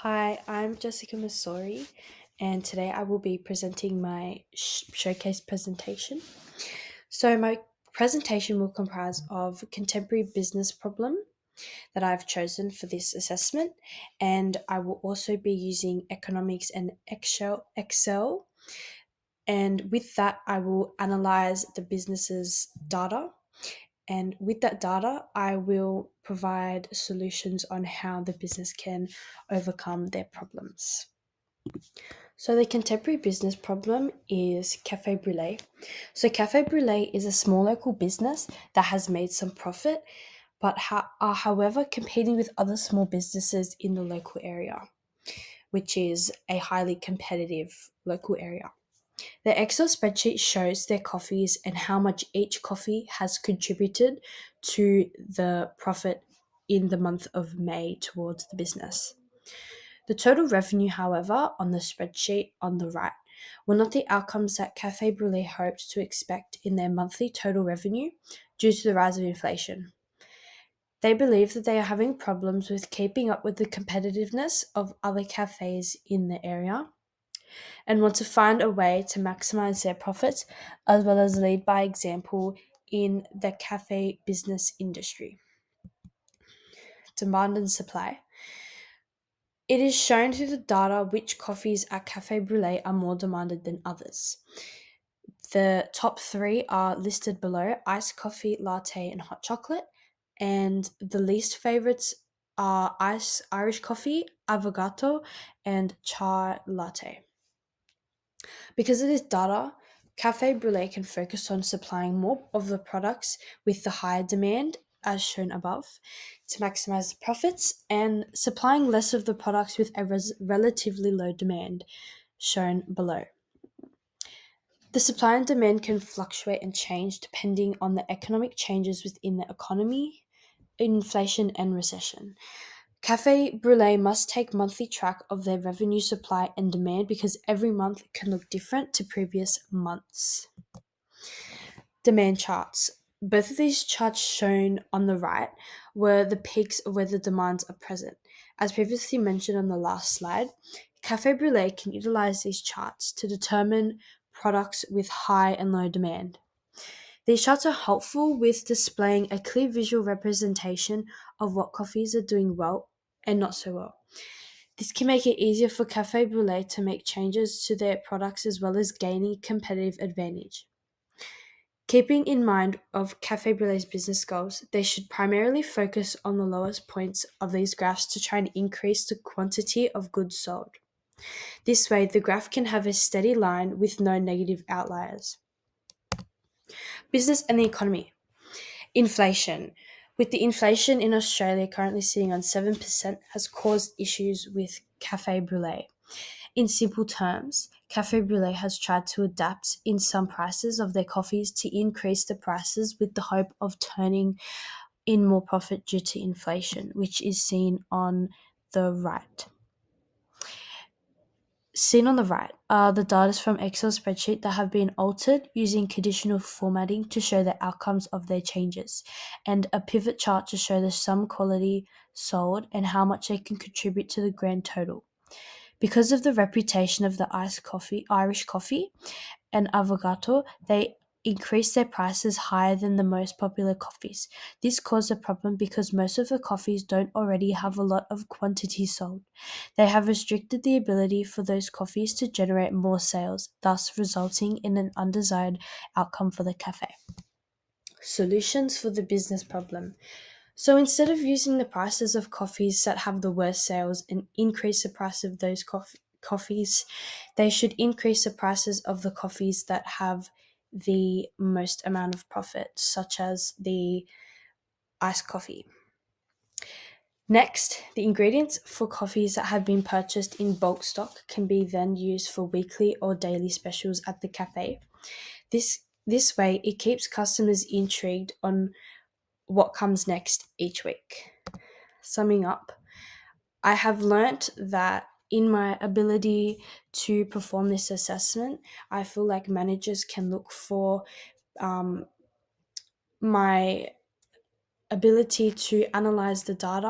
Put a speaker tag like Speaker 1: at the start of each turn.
Speaker 1: Hi, I'm Jessica Masori, and today I will be presenting my showcase presentation. So, my presentation will comprise of contemporary business problem that I've chosen for this assessment, and I will also be using economics and Excel. And with that, I will analyze the business's data. And with that data, I will provide solutions on how the business can overcome their problems. So, the contemporary business problem is Cafe Brulee. So, Cafe Brulee is a small local business that has made some profit, but are, however, competing with other small businesses in the local area, which is a highly competitive local area. The Excel spreadsheet shows their coffees and how much each coffee has contributed to the profit in the month of May towards the business. The total revenue, however, on the spreadsheet on the right were not the outcomes that Cafe Brulee hoped to expect in their monthly total revenue due to the rise of inflation. They believe that they are having problems with keeping up with the competitiveness of other cafes in the area and want to find a way to maximize their profits as well as lead by example in the cafe business industry. Demand and supply. It is shown through the data which coffees at Cafe Brulee are more demanded than others. The top three are listed below: iced coffee, latte, and hot chocolate. And the least favorites are Irish coffee, avocado, and chai latte. Because of this data, Cafe Brulee can focus on supplying more of the products with the higher demand, as shown above, to maximize the profits, and supplying less of the products with a relatively low demand, shown below. The supply and demand can fluctuate and change depending on the economic changes within the economy, inflation, and recession. Cafe Brulee must take monthly track of their revenue, supply, and demand because every month can look different to previous months. Demand charts. Both of these charts shown on the right were the peaks of where the demands are present. As previously mentioned on the last slide, Cafe Brulee can utilize these charts to determine products with high and low demand. These charts are helpful with displaying a clear visual representation of what coffees are doing well and not so well. This can make it easier for Cafe Brulee to make changes to their products as well as gaining competitive advantage. Keeping in mind of Cafe Brulee's business goals, they should primarily focus on the lowest points of these graphs to try and increase the quantity of goods sold. This way, the graph can have a steady line with no negative outliers. Business and the economy. Inflation. With the inflation in Australia currently sitting on 7%, has caused issues with Cafe Brulee. In simple terms, Cafe Brulee has tried to adapt in some prices of their coffees to increase the prices with the hope of turning in more profit due to inflation, which is seen on the right. Seen on the right are the data from Excel spreadsheet that have been altered using conditional formatting to show the outcomes of their changes, and a pivot chart to show the sum quality sold and how much they can contribute to the grand total. Because of the reputation of the Irish coffee and avocado, they increased their prices higher than the most popular coffees. This caused a problem because most of the coffees don't already have a lot of quantity sold. They have restricted the ability for those coffees to generate more sales, thus resulting in an undesired outcome for the cafe. Solutions for the business problem. So instead of using the prices of coffees that have the worst sales and increase the price of those coffees, they should increase the prices of the coffees that have the most amount of profit, such as the iced coffee. Next, the ingredients for coffees that have been purchased in bulk stock can be then used for weekly or daily specials at the cafe. This way, it keeps customers intrigued on what comes next each week. Summing up, I have learnt that in my ability to perform this assessment, I feel like managers can look for my ability to analyze the data